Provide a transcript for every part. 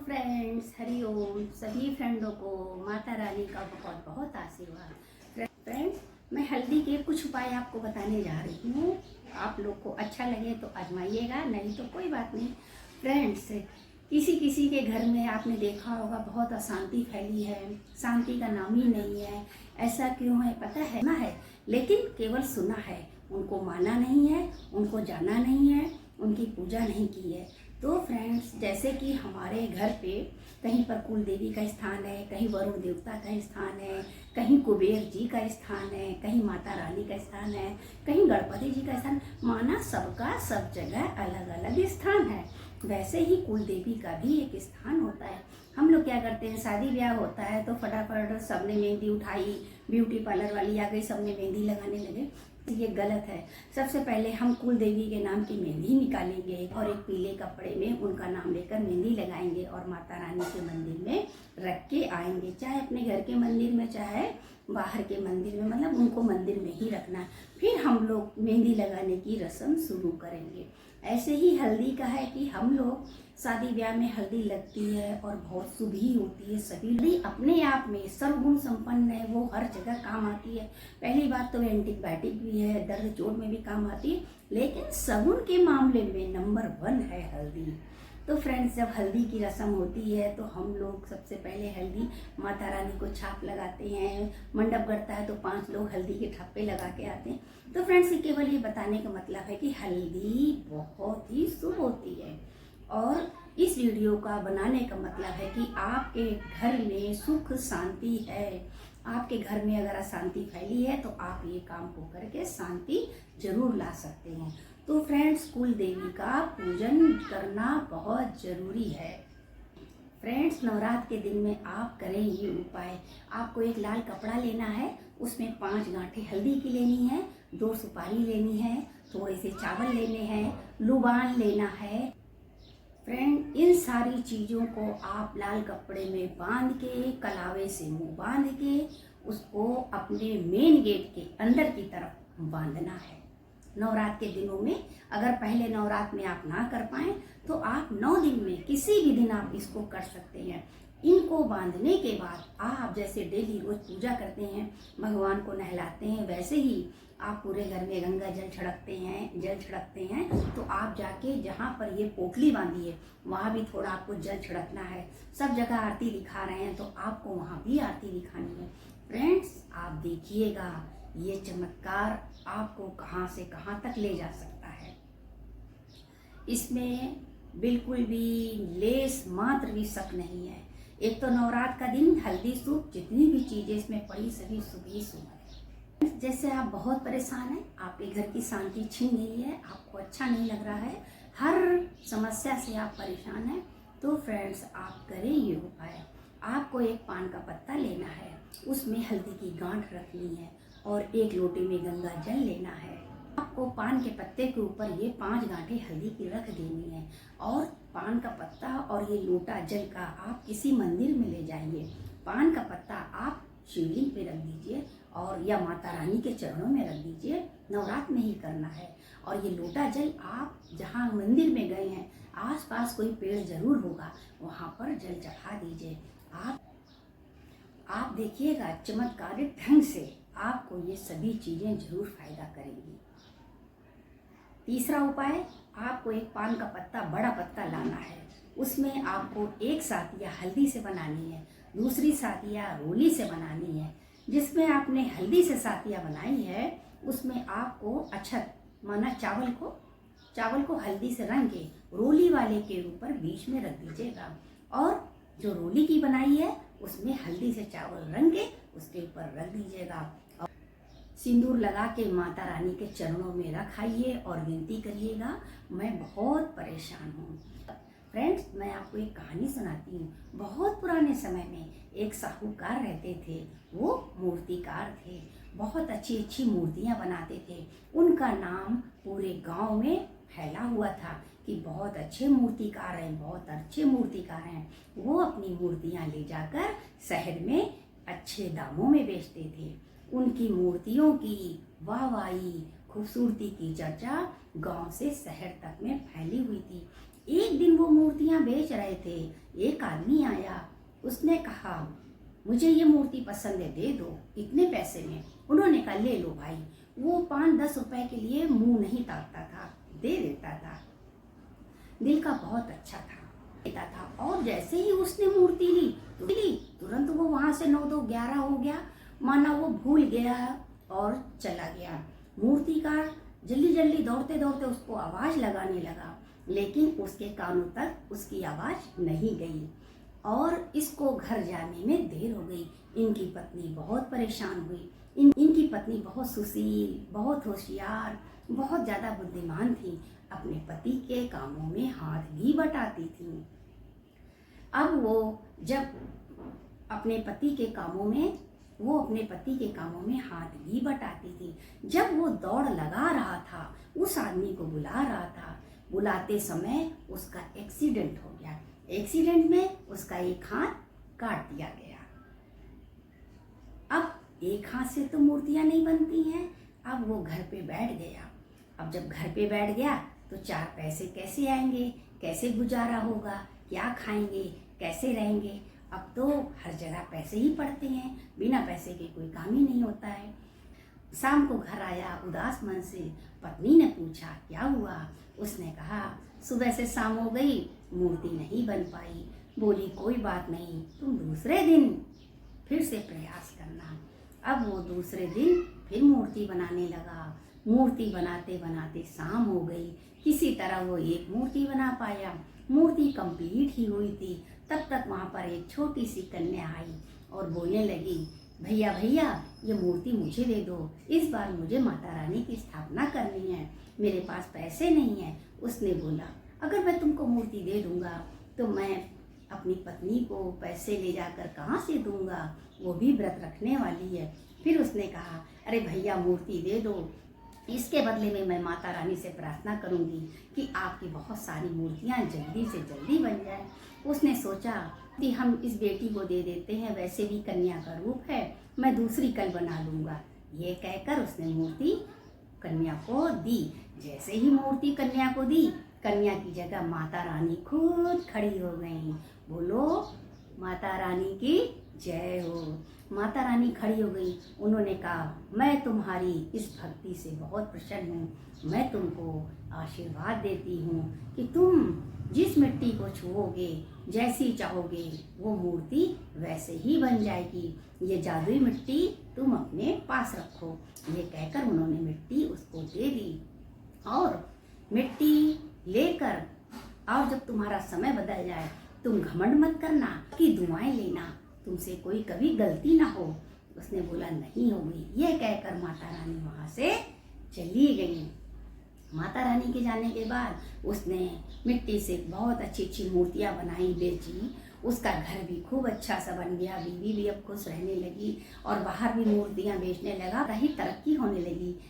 Friends, Hari ओम। सभी फ्रेंडों को माता रानी का बहुत बहुत आशीर्वाद। फ्रेंड्स, मैं हल्दी के कुछ उपाय आपको बताने जा रही हूँ। आप लोग को अच्छा लगे तो आजमाइएगा, नहीं तो कोई बात नहीं। फ्रेंड्स, किसी किसी के घर में आपने देखा होगा बहुत अशांति फैली है, शांति का नाम ही नहीं है। ऐसा क्यों है पता है ना? है लेकिन केवल सुना है, उनको माना नहीं है, उनको जाना नहीं है, उनकी पूजा नहीं की है। तो फ्रेंड्स, जैसे कि हमारे घर पे कहीं पर कुल देवी का स्थान है, कहीं वरुण देवता का स्थान है, कहीं कुबेर जी का स्थान है, कहीं माता रानी का स्थान है, कहीं गणपति जी का स्थान, माना सबका सब जगह अलग अलग स्थान है। वैसे ही कुल देवी का भी एक स्थान होता है। हम लोग क्या करते हैं, शादी ब्याह होता है तो फटाफट सबने मेहंदी उठाई, ब्यूटी पार्लर वाली आ गई, सबने मेहंदी लगाने लगे। ये गलत है। सबसे पहले हम कुल देवी के नाम की मेहंदी निकालेंगे और एक पीले कपड़े में उनका नाम लेकर मेहंदी लगाएंगे और माता रानी के मंदिर में रख के आएंगे, चाहे अपने घर के मंदिर में चाहे बाहर के मंदिर में, मतलब उनको मंदिर में ही रखना है। फिर हम लोग मेहंदी लगाने की रस्म शुरू करेंगे। ऐसे ही हल्दी का है कि हम लोग शादी ब्याह में हल्दी लगती है और बहुत शुभ ही होती है। सभी हल्दी अपने आप में सर्वगुण संपन्न है, वो हर जगह काम आती है। पहली बात तो एंटीबायोटिक भी है, दर्द चोट में भी काम आती है, लेकिन सगुन के मामले में नंबर 1 है हल्दी। तो फ्रेंड्स, जब हल्दी की रस्म होती है तो हम लोग सबसे पहले हल्दी माता रानी को छाप लगाते हैं। मंडप गड़ता है तो 5 लोग हल्दी के ठप्पे लगा के आते हैं। तो फ्रेंड्स, केवल ये बताने का मतलब है कि हल्दी बहुत ही शुभ होती है। और इस वीडियो का बनाने का मतलब है कि आपके घर में सुख शांति है। आपके घर में अगर अशांति फैली है तो आप ये काम को करके शांति जरूर ला सकते हैं। तो फ्रेंड्स, कुल देवी का पूजन करना बहुत जरूरी है। फ्रेंड्स, नवरात्र के दिन में आप करें ये उपाय। आपको एक लाल कपड़ा लेना है, उसमें 5 गांठें हल्दी की लेनी है, 2 सुपारी लेनी है, थोड़े से चावल लेने हैं, लुबान लेना है। फ्रेंड, इन सारी चीज़ों को आप लाल कपड़े में बांध के, कलावे से मुंह बांध के, उसको अपने मेन गेट के अंदर की तरफ बांधना है। नवरात्र के दिनों में अगर पहले नवरात्र में आप ना कर पाएँ तो आप 9 दिन में किसी भी दिन आप इसको कर सकते हैं। इनको बांधने के बाद आप जैसे डेली रोज पूजा करते हैं, भगवान को नहलाते हैं, वैसे ही आप पूरे घर में गंगा जल छिड़कते हैं। तो आप जाके जहाँ पर ये पोटली बांधी है वहाँ भी थोड़ा आपको जल छिड़कना है। सब जगह आरती दिखा रहे हैं तो आपको वहाँ भी आरती दिखानी है। फ्रेंड्स, आप देखिएगा ये चमत्कार आपको कहाँ से कहाँ तक ले जा सकता है। इसमें बिल्कुल भी लेस मात्र भी शक नहीं है। एक तो नवरात्र का दिन, हल्दी शुभ, जितनी भी चीजें इसमें पड़ी सभी शुभ ही शुभ है। जैसे आप बहुत परेशान हैं, आपके घर की शांति छिन गई है, आपको अच्छा नहीं लग रहा है, हर समस्या से आप परेशान हैं, तो फ्रेंड्स आप करें ये उपाय। आपको एक पान का पत्ता लेना है, उसमें हल्दी की गांठ रखनी है और 1 लोटे में गंगा जल लेना है। आपको पान के पत्ते के ऊपर ये 5 गांठें हल्दी की रख देनी है और पान का पत्ता और ये लोटा जल का आप किसी मंदिर में ले जाइए। पान का पत्ता आप शिवलिंग पे रख दीजिए और या माता रानी के चरणों में रख दीजिए। नवरात्र में ही करना है। और ये लोटा जल आप जहाँ मंदिर में गए हैं, आसपास कोई पेड़ जरूर होगा, वहाँ पर जल चढ़ा दीजिए। आप देखिएगा चमत्कारिक ढंग से आपको ये सभी चीजें जरूर फायदा करेंगी। तीसरा उपाय, आपको एक पान का पत्ता, बड़ा पत्ता लाना है। उसमें आपको एक सातिया हल्दी से बनानी है, दूसरी सातिया रोली से बनानी है। जिसमें आपने हल्दी से सातिया बनाई है उसमें आपको अक्षत, माना चावल को हल्दी से रंग के रोली वाले के ऊपर बीच में रख दीजिएगा और जो रोली की बनाई है उसमें हल्दी से चावल रंग के उसके ऊपर रख दीजिएगा और सिंदूर लगा के माता रानी के चरणों में रखाइए और विनती करिएगा, मैं बहुत परेशान हूँ। फ्रेंड्स, मैं आपको एक कहानी सुनाती हूँ। बहुत पुराने समय में एक साहूकार रहते थे। वो मूर्तिकार थे, बहुत अच्छी अच्छी मूर्तियाँ बनाते थे। उनका नाम पूरे गांव में फैला हुआ था कि बहुत अच्छे मूर्तिकार हैं, बहुत अच्छे मूर्तिकार हैं। वो अपनी मूर्तियाँ ले जाकर शहर में अच्छे दामों में बेचते थे। उनकी मूर्तियों की वाहवाही, खूबसूरती की चर्चा गांव से शहर तक में फैली हुई थी। एक दिन वो मूर्तियां बेच रहे थे, एक आदमी आया, उसने कहा मुझे ये मूर्ति पसंद है, दे दो इतने पैसे में। उन्होंने कहा ले लो भाई। वो 5-10 रुपए के लिए मुंह नहीं ताकता था, दे देता था, दिल का बहुत अच्छा था, देता था। और जैसे ही उसने मूर्ति ली तुरंत वो वहां से 9-2-11 हो गया, माना वो भूल गया और चला गया। मूर्तिकार जल्दी जल्दी दौड़ते दौड़ते उसको आवाज लगाने लगा, लेकिन उसके कानों तक उसकी आवाज नहीं गई और इसको घर जाने में देर हो गई। इनकी पत्नी बहुत परेशान हुई। इनकी पत्नी बहुत सुशील, बहुत होशियार, बहुत ज़्यादा बुद्धिमान थी, अपने पति के कामों में हाथ भी बटाती थी। अब वो जब अपने पति के कामों में हाथ भी बटाती थी। जब वो दौड़ लगा रहा था, उस आदमी को बुला रहा था, बुलाते समय उसका एक्सीडेंट हो गया। एक्सीडेंट में उसका एक हाथ काट दिया गया। अब एक हाथ से तो मूर्तियां नहीं बनती हैं। अब वो घर पे बैठ गया। अब जब घर पे बैठ गया तो 4 पैसे कैसे आएंगे, कैसे गुजारा होगा, क्या खाएंगे, कैसे रहेंगे। अब तो हर जगह पैसे ही पड़ते हैं, बिना पैसे के कोई काम ही नहीं होता है। शाम को घर आया उदास मन से। पत्नी ने पूछा क्या हुआ। उसने कहा सुबह से शाम हो गई, मूर्ति नहीं बन पाई। बोली कोई बात नहीं, तुम दूसरे दिन फिर से प्रयास करना। अब वो दूसरे दिन फिर मूर्ति बनाने लगा। मूर्ति बनाते बनाते शाम हो गई। किसी तरह वो एक मूर्ति बना पाया। मूर्ति कंप्लीट ही हुई थी, तब तक वहाँ पर एक छोटी सी कन्या आई और बोलने लगी भैया भैया ये मूर्ति मुझे दे दो, इस बार मुझे माता रानी की स्थापना करनी है, मेरे पास पैसे नहीं है। उसने बोला अगर मैं तुमको मूर्ति दे दूंगा तो मैं अपनी पत्नी को पैसे ले जाकर कहाँ से दूंगा, वो भी व्रत रखने वाली है। फिर उसने कहा अरे भैया मूर्ति दे दो, इसके बदले में मैं माता रानी से प्रार्थना करूंगी कि आपकी बहुत सारी मूर्तियां जल्दी से जल्दी बन जाए। उसने सोचा कि हम इस बेटी को दे देते हैं, वैसे भी कन्या का रूप है, मैं दूसरी कल बना लूंगा। ये कहकर उसने मूर्ति कन्या को दी। जैसे ही मूर्ति कन्या को दी, कन्या की जगह माता रानी खुद खड़ी हो गई। बोलो माता रानी की जय हो। माता रानी खड़ी हो गई। उन्होंने कहा मैं तुम्हारी इस भक्ति से बहुत प्रसन्न हूँ, मैं तुमको आशीर्वाद देती हूँ कि तुम जिस मिट्टी को छुओगे, जैसी चाहोगे वो मूर्ति वैसे ही बन जाएगी। ये जादुई मिट्टी तुम अपने पास रखो। ये कहकर उन्होंने मिट्टी उसको दे दी। और मिट्टी लेकर और जब तुम्हारा समय बदल जाए तुम घमंड मत करना कि दुआएं लेना, तुमसे कोई कभी गलती ना हो। उसने बोला नहीं होगी। यह कहकर माता रानी वहाँ से चली गई। माता रानी के जाने के बाद उसने मिट्टी से बहुत अच्छी अच्छी मूर्तियाँ बनाई, बेची। उसका घर भी खूब अच्छा सा बन गया। बीवी भी अब खुश रहने लगी और बाहर भी मूर्तियाँ बेचने लगा, रही तरक्की होने लगी।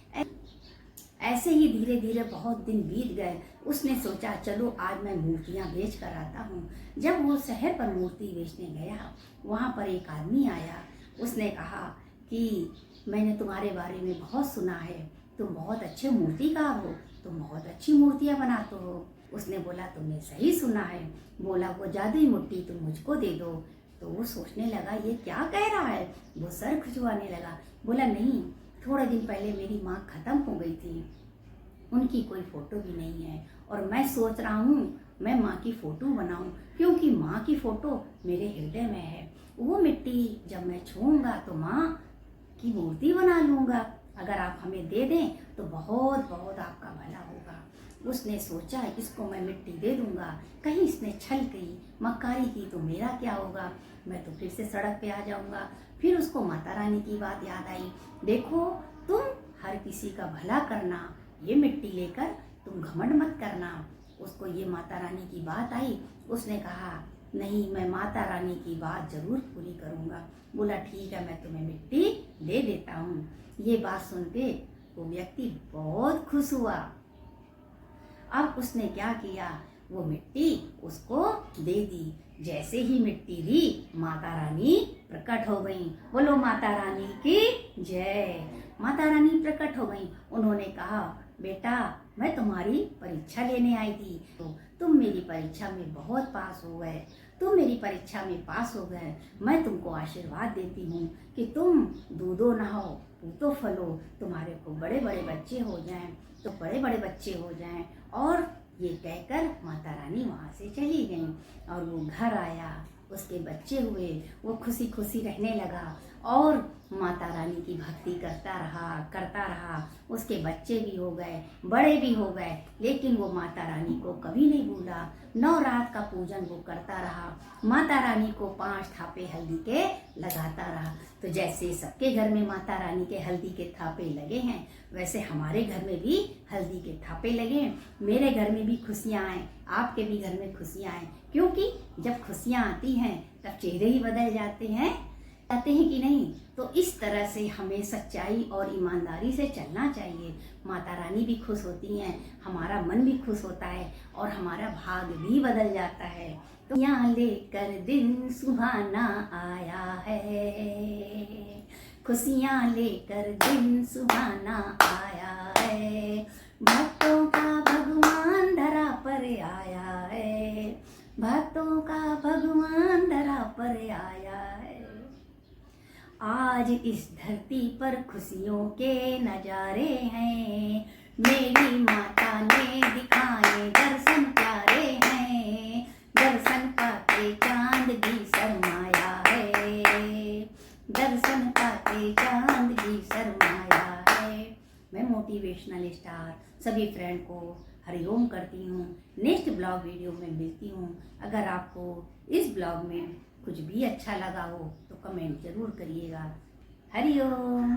ऐसे ही धीरे धीरे बहुत दिन बीत गए। उसने सोचा चलो आज मैं मूर्तियाँ बेच कर आता हूँ। जब वो शहर पर मूर्ति बेचने गया, वहाँ पर एक आदमी आया। उसने कहा कि मैंने तुम्हारे बारे में बहुत सुना है, तुम बहुत अच्छे मूर्तिकार हो, तुम बहुत अच्छी मूर्तियाँ बनाते हो। उसने बोला तुमने सही सुना है। बोला वो जादुई मिट्टी तुम मुझको दे दो। तो वो सोचने लगा ये क्या कह रहा है, वो सर खुजवाने लगा। बोला नहीं, थोड़े दिन पहले मेरी माँ खत्म हो गई थी, उनकी कोई फोटो भी नहीं है और मैं सोच रहा हूँ मैं माँ की फ़ोटो बनाऊँ, क्योंकि माँ की फ़ोटो मेरे हृदय में है। वो मिट्टी जब मैं छूऊंगा तो माँ की मूर्ति बना लूँगा। अगर आप हमें दे दें तो बहुत बहुत आपका भला होगा। उसने सोचा इसको मैं मिट्टी दे दूँगा, कहीं इसने छल की मक्कारी की तो मेरा क्या होगा, मैं तो फिर से सड़क पे आ जाऊँगा। फिर उसको माता रानी की बात याद आई, देखो तुम हर किसी का भला करना, ये मिट्टी लेकर तुम घमंड मत करना। उसको ये माता रानी की बात आई। उसने कहा नहीं, मैं माता रानी की बात जरूर पूरी करूँगा। बोला ठीक है, मैं तुम्हें मिट्टी दे देता हूँ। ये बात सुनते वो व्यक्ति बहुत खुश हुआ। अब उसने क्या किया, वो मिट्टी उसको दे दी। जैसे ही मिट्टी दी, माता रानी प्रकट हो गई। बोलो माता रानी की जय। माता रानी प्रकट हो गई। उन्होंने कहा बेटा मैं तुम्हारी परीक्षा लेने आई थी, तो तुम मेरी परीक्षा में बहुत पास हो गए, तुम मेरी परीक्षा में पास हो गए। मैं तुमको आशीर्वाद देती हूँ कि तुम दूधो नहाओ पूतो फलो, तुम्हारे को बड़े बड़े बच्चे हो जाएं, तो बड़े बड़े बच्चे हो जाएं। और ये कहकर माता रानी वहाँ से चली गई और वो घर आया, उसके बच्चे हुए, वो खुशी खुशी रहने लगा और माता रानी की भक्ति करता रहा। उसके बच्चे भी हो गए, बड़े भी हो गए, लेकिन वो माता रानी को कभी नहीं भूला। 9 रात का पूजन वो करता रहा, माता रानी को 5 थापे हल्दी के लगाता रहा। तो जैसे सबके घर में माता रानी के हल्दी के थापे लगे हैं, वैसे हमारे घर में भी हल्दी के थापे लगे हैं। मेरे घर में भी खुशियाँ आएँ, आपके भी घर में खुशियाँ आएँ, क्योंकि जब खुशियाँ आती हैं तब चेहरे ही बदल जाते हैं कि नहीं। तो इस तरह से हमें सच्चाई और ईमानदारी से चलना चाहिए। माता रानी भी खुश होती हैं, हमारा मन भी खुश होता है और हमारा भाग्य भी बदल जाता है। तो यहाँ लेकर दिन सुहाना आया है, खुशियाँ लेकर दिन सुहाना आया है, भक्तों का भगवान धरा पर आया है, भक्तों का भगवान धरा पर आया है। आज इस धरती पर खुशियों के नजारे हैं, मेरी माता ने दिखाए दर्शन प्यारे हैं, दर्शन पाके चांद भी शर्माया है, दर्शन पाके चांद भी शर्माया है। मैं मोटिवेशनल स्टार सभी फ्रेंड को हरिओम करती हूँ। नेक्स्ट ब्लॉग वीडियो में मिलती हूँ। अगर आपको इस ब्लॉग में कुछ भी अच्छा लगा हो तो कमेंट ज़रूर करिएगा। हरिओम।